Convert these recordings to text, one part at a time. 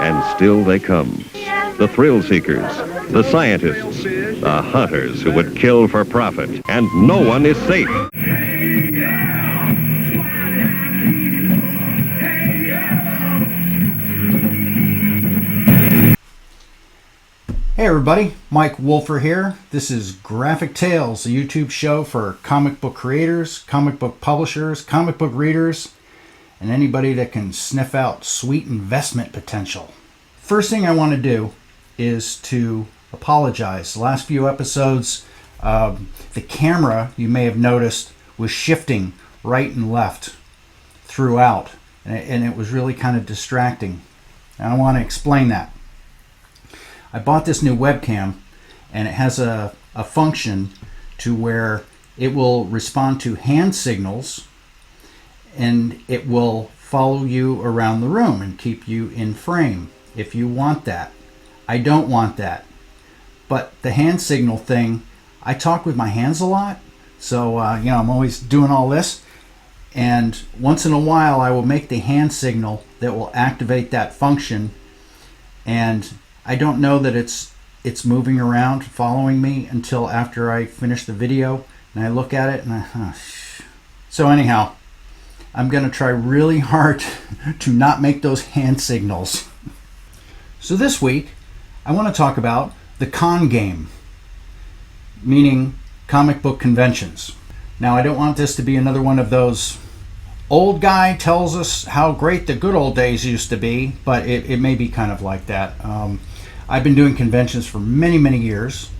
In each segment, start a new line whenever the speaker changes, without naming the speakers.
And still they come. The thrill seekers, the scientists, the hunters who would kill for profit. And no one is safe.
Hey everybody, Mike Wolfer here. This is Graphic Tales, a YouTube show for comic book creators, comic book publishers, comic book readers, and anybody that can sniff out sweet investment potential. First thing I want to do is to apologize. The last few episodes, the camera, you may have noticed, was shifting right and left throughout, and it was really kind of distracting. And I want to explain that. I bought this new webcam, and it has a function to where it will respond to hand signals, and it will follow you around the room and keep you in frame if you want that. I don't want that. But the hand signal thing, I talk with my hands a lot, so I'm always doing all this, and once in a while I will make the hand signal that will activate that function, and I don't know that it's moving around following me until after I finish the video and I look at it and so anyhow, I'm going to try really hard to not make those hand signals. So this week I want to talk about the con game, meaning comic book conventions. Now I don't want this to be another one of those old guy tells us how great the good old days used to be, but it may be kind of like that. I've been doing conventions for many, many years.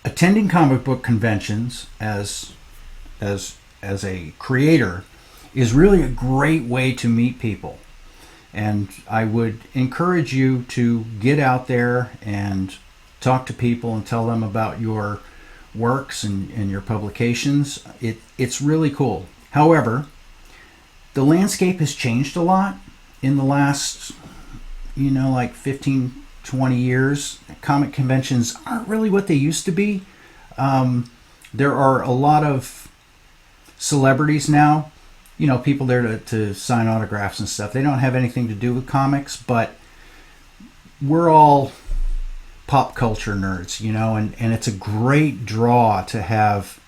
Attending comic book conventions as a creator is really a great way to meet people. And I would encourage you to get out there and talk to people and tell them about your works and your publications. It's really cool. However, the landscape has changed a lot in the last, like 15, 20 years. Comic conventions aren't really what they used to be. There are a lot of celebrities now, people there to sign autographs and stuff. They don't have anything to do with comics, but we're all pop culture nerds, and it's a great draw to have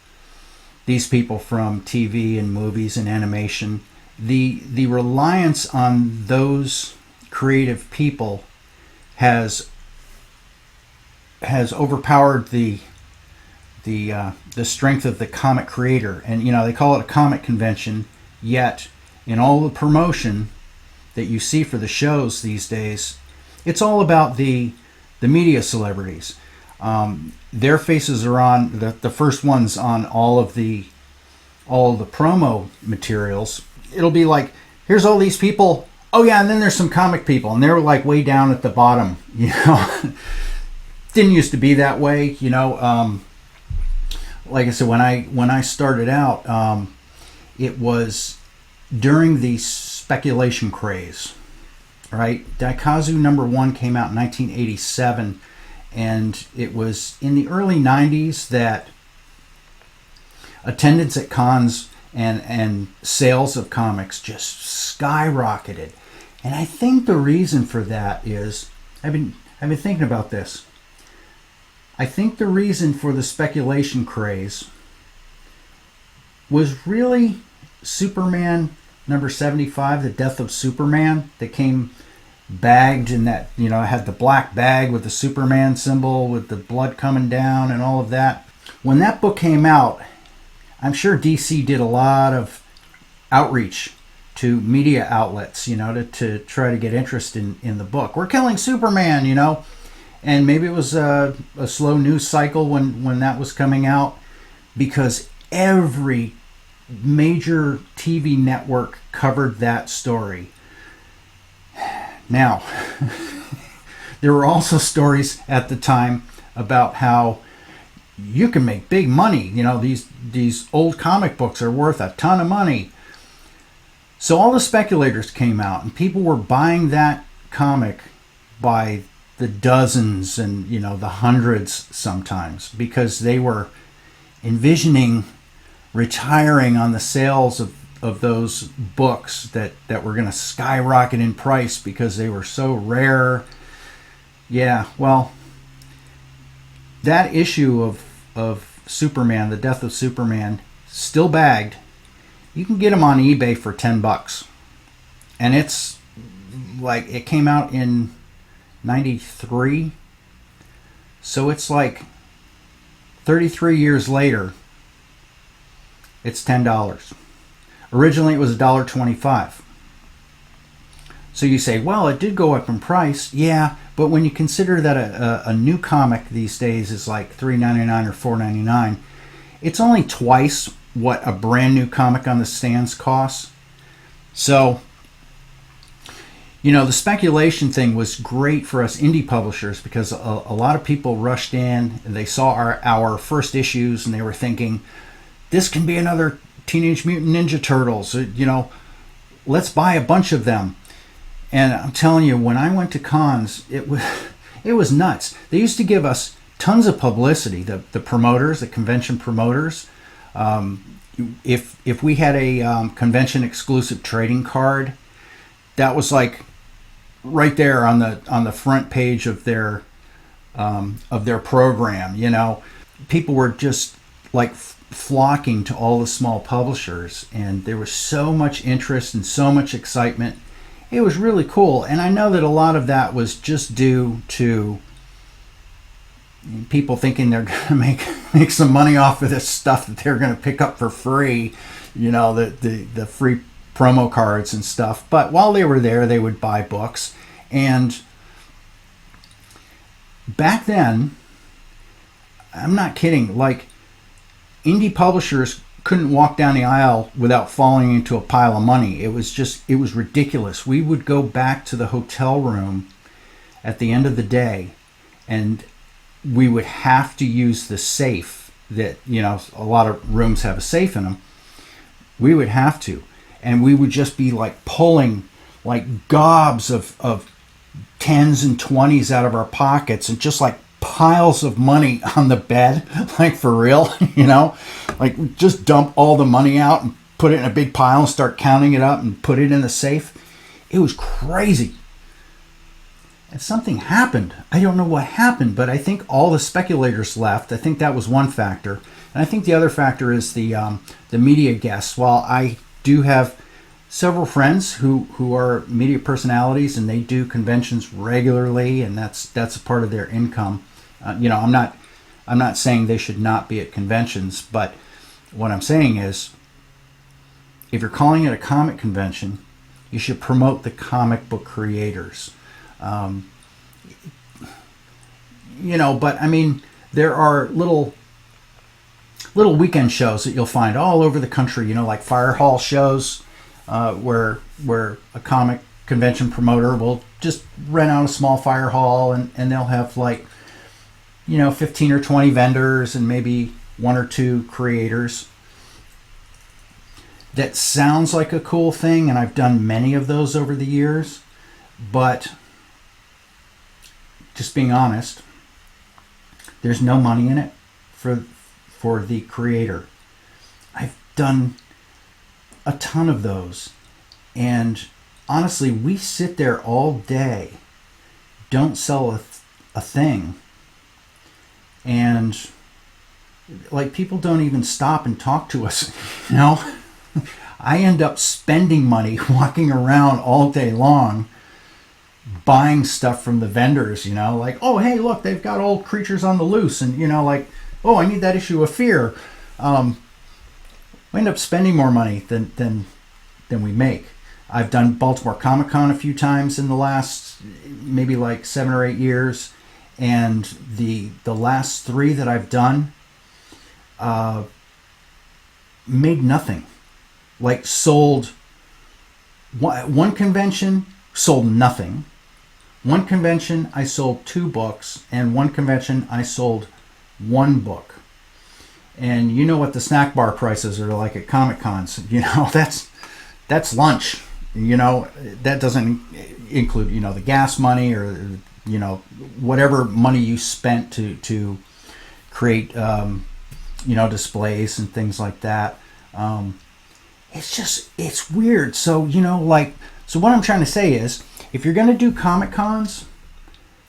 these people from TV and movies and animation. The reliance on those creative people has overpowered the strength of the comic creator, and they call it a comic convention. Yet, in all the promotion that you see for the shows these days, it's all about the media celebrities. Their faces are on the first ones on all of the promo materials. It'll be like, here's all these people. Oh yeah, and then there's some comic people, and they're like way down at the bottom. Didn't used to be that way. Like I said, when I started out, it was during the speculation craze. Right, Daikazu #1 came out in 1987, and it was in the early 90s that attendance at cons and sales of comics just skyrocketed. And I think the reason for that is, I've been thinking about this. I think the reason for the speculation craze was really Superman #75, The Death of Superman, that came bagged in that, it had the black bag with the Superman symbol with the blood coming down and all of that. When that book came out, I'm sure DC did a lot of outreach to media outlets, to try to get interest in the book. We're killing Superman, and maybe it was a slow news cycle when that was coming out, because every major TV network covered that story. Now, there were also stories at the time about how you can make big money. These old comic books are worth a ton of money. So all the speculators came out, and people were buying that comic by the dozens and the hundreds sometimes, because they were envisioning retiring on the sales of those books that were going to skyrocket in price because they were so rare Yeah, well, that issue of Superman, the death of Superman, still bagged. You can get them on eBay for $10, and it's like it came out in '93, so it's like 33 years later. It's $10. Originally, it was $1.25. So you say, well, it did go up in price. Yeah, but when you consider that a new comic these days is like $3.99 or $4.99, it's only twice what a brand new comic on the stands costs. So, the speculation thing was great for us indie publishers because a lot of people rushed in and they saw our first issues and they were thinking, this can be another Teenage Mutant Ninja Turtles. Let's buy a bunch of them. And I'm telling you, when I went to cons, it was nuts. They used to give us tons of publicity. The promoters, the convention promoters. If we had a convention exclusive trading card, that was like right there on the front page of their program. People were just like flocking to all the small publishers, and there was so much interest and so much excitement. It was really cool, and I know that a lot of that was just due to people thinking they're going to make some money off of this stuff that they're going to pick up for free, the free promo cards and stuff. But while they were there, they would buy books. And back then, I'm not kidding, like indie publishers couldn't walk down the aisle without falling into a pile of money. It was ridiculous. We would go back to the hotel room at the end of the day, and we would have to use the safe that, a lot of rooms have a safe in them. We would have to. And we would just be like pulling like gobs of 10s and 20s out of our pockets and just like piles of money on the bed, like for real, like just dump all the money out and put it in a big pile and start counting it up and put it in the safe. It was crazy. And something happened. I don't know what happened, but I think all the speculators left. I think that was one factor. And I think the other factor is the media guests. While I do have several friends who are media personalities and they do conventions regularly, and that's a part of their income. I'm not saying they should not be at conventions, but what I'm saying is, if you're calling it a comic convention, you should promote the comic book creators. But I mean, there are little weekend shows that you'll find all over the country, like fire hall shows, where a comic convention promoter will just rent out a small fire hall and they'll have like, 15 or 20 vendors and maybe one or two creators. That sounds like a cool thing, and I've done many of those over the years, but just being honest, there's no money in it for the creator. I've done a ton of those, and honestly, we sit there all day, don't sell a thing, and like people don't even stop and talk to us. I end up spending money walking around all day long buying stuff from the vendors, like, oh, hey, look, they've got old Creatures on the Loose, and like, oh, I need that issue of Fear. We end up spending more money than we make. I've done Baltimore Comic Con a few times in the last maybe like 7 or 8 years, and the last 3 that I've done made nothing. Like sold one convention, sold nothing. One convention I sold 2 books, and one convention I sold 1 book. And you know what the snack bar prices are like at Comic Cons. That's lunch. That doesn't include the gas money or whatever money you spent to create displays and things like that. It's weird. So so what I'm trying to say is, if you're going to do Comic Cons,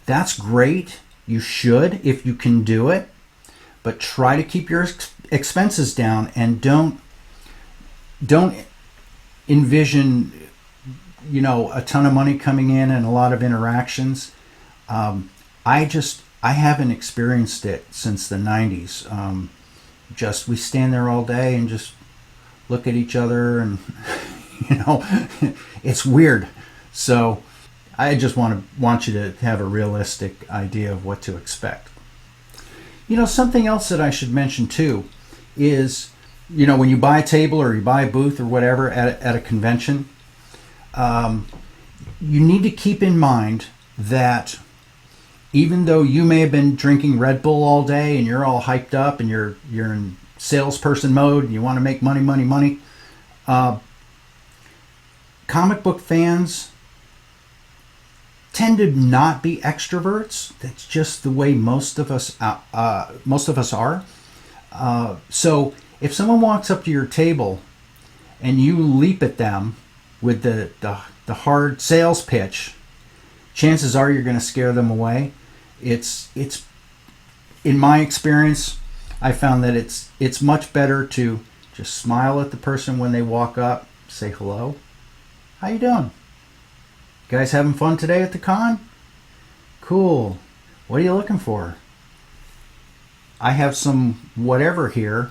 That's great. You should if you can do it, but try to keep your expenses down and don't envision, a ton of money coming in and a lot of interactions. I haven't experienced it since the 90s. We stand there all day and just look at each other, and it's weird. So I just want you to have a realistic idea of what to expect. Something else that I should mention too is, when you buy a table or you buy a booth or whatever at a convention, you need to keep in mind that even though you may have been drinking Red Bull all day and you're all hyped up and you're in salesperson mode and you want to make money, comic book fans tend to not be extroverts. That's just the way most of us are. So if someone walks up to your table and you leap at them with the hard sales pitch, chances are you're going to scare them away. It's in my experience, I found that it's much better to just smile at the person when they walk up, say hello, how you doing? You guys having fun today at the con? Cool. What are you looking for? I have some whatever here.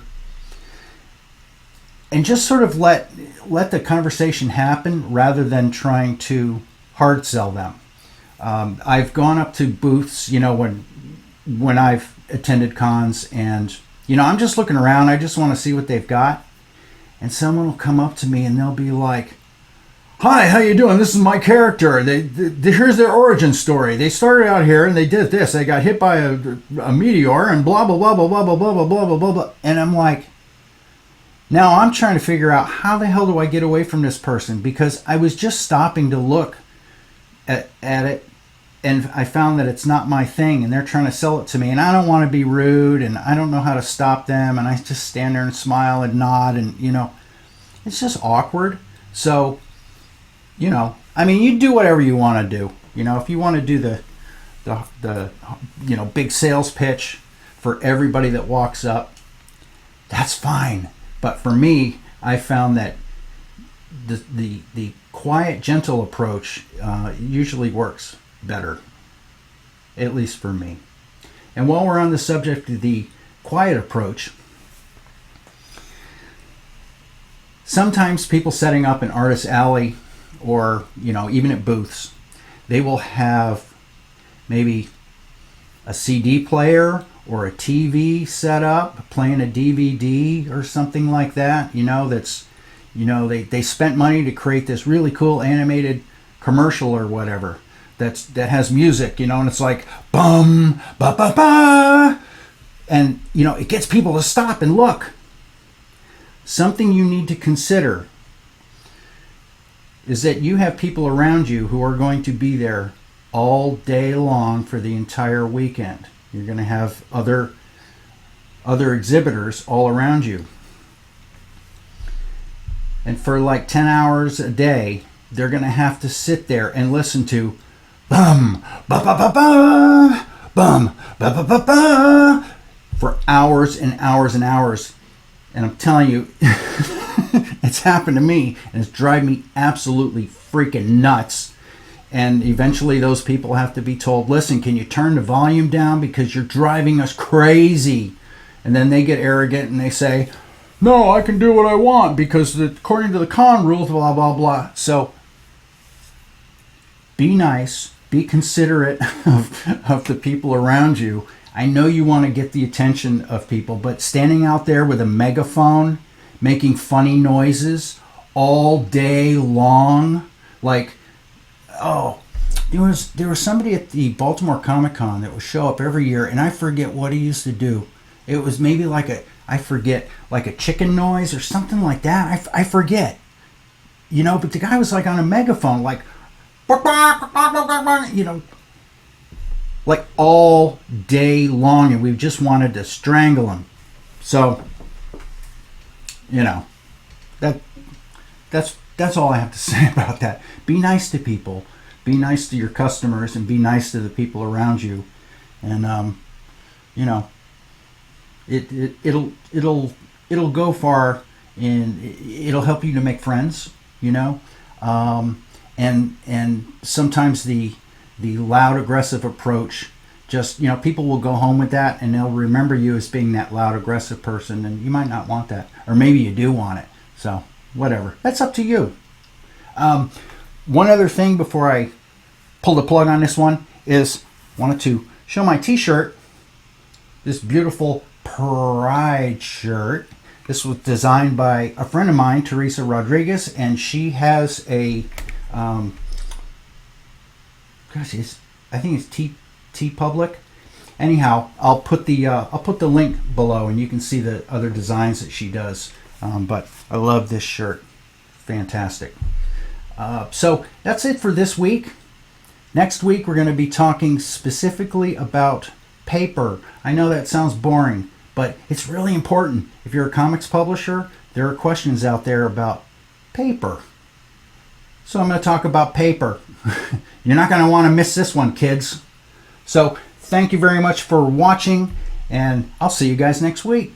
And just sort of let the conversation happen rather than trying to hard sell them. I've gone up to booths, when I've attended cons, and I'm just looking around. I just want to see what they've got, and someone will come up to me and they'll be like, "Hi, how you doing? This is my character. Here's their origin story. They started out here and they did this. They got hit by a meteor and blah blah blah blah blah blah blah blah blah blah blah." And I'm like, now I'm trying to figure out how the hell do I get away from this person, because I was just stopping to look at it, and I found that it's not my thing, and they're trying to sell it to me, and I don't want to be rude, and I don't know how to stop them, and I just stand there and smile and nod, and it's just awkward. So you do whatever you want to do. If you want to do the big sales pitch for everybody that walks up, that's fine. But for me, I found that the quiet, gentle approach usually works better, at least for me. And while we're on the subject of the quiet approach, sometimes people setting up an artist alley or even at booths, they will have maybe a CD player or a TV set up playing a DVD or something like that. They spent money to create this really cool animated commercial or whatever that has music, and it's like bum ba ba ba, and it gets people to stop and look. Something you need to consider is that you have people around you who are going to be there all day long for the entire weekend. You're going to have other exhibitors all around you. And for like 10 hours a day, they're going to have to sit there and listen to bum, ba ba ba ba, bum, ba ba ba ba, for hours and hours and hours. And I'm telling you, it's happened to me, and it's driving me absolutely freaking nuts. And eventually those people have to be told, listen, can you turn the volume down because you're driving us crazy? And then they get arrogant and they say, no, I can do what I want because according to the con rules, blah, blah, blah. So be nice, be considerate of the people around you. I know you want to get the attention of people, but standing out there with a megaphone, making funny noises all day long, like, oh, there was somebody at the Baltimore Comic Con that would show up every year, and I forget what he used to do. It was maybe like a chicken noise or something like that. I forget. But the guy was like on a megaphone, like, like all day long, and we just wanted to strangle him. So, that's all I have to say about that. Be nice to people. Be nice to your customers and be nice to the people around you, and you know, it'll go far, and it'll help you to make friends. You know, and sometimes the loud aggressive approach, just, you know, people will go home with that and they'll remember you as being that loud aggressive person, and you might not want that, or maybe you do want it. So whatever, that's up to you. One other thing before I pull the plug on this one is wanted to show my t-shirt, this beautiful Pride shirt. This was designed by a friend of mine, Teresa Rodriguez, and she has a I think it's T Public. Anyhow, I'll put the link below, and you can see the other designs that she does. But I love this shirt, fantastic. So that's it for this week. Next week we're going to be talking specifically about paper. I know that sounds boring, but it's really important. If you're a comics publisher, there are questions out there about paper. So I'm going to talk about paper. You're not going to want to miss this one, kids. So thank you very much for watching, and I'll see you guys next week.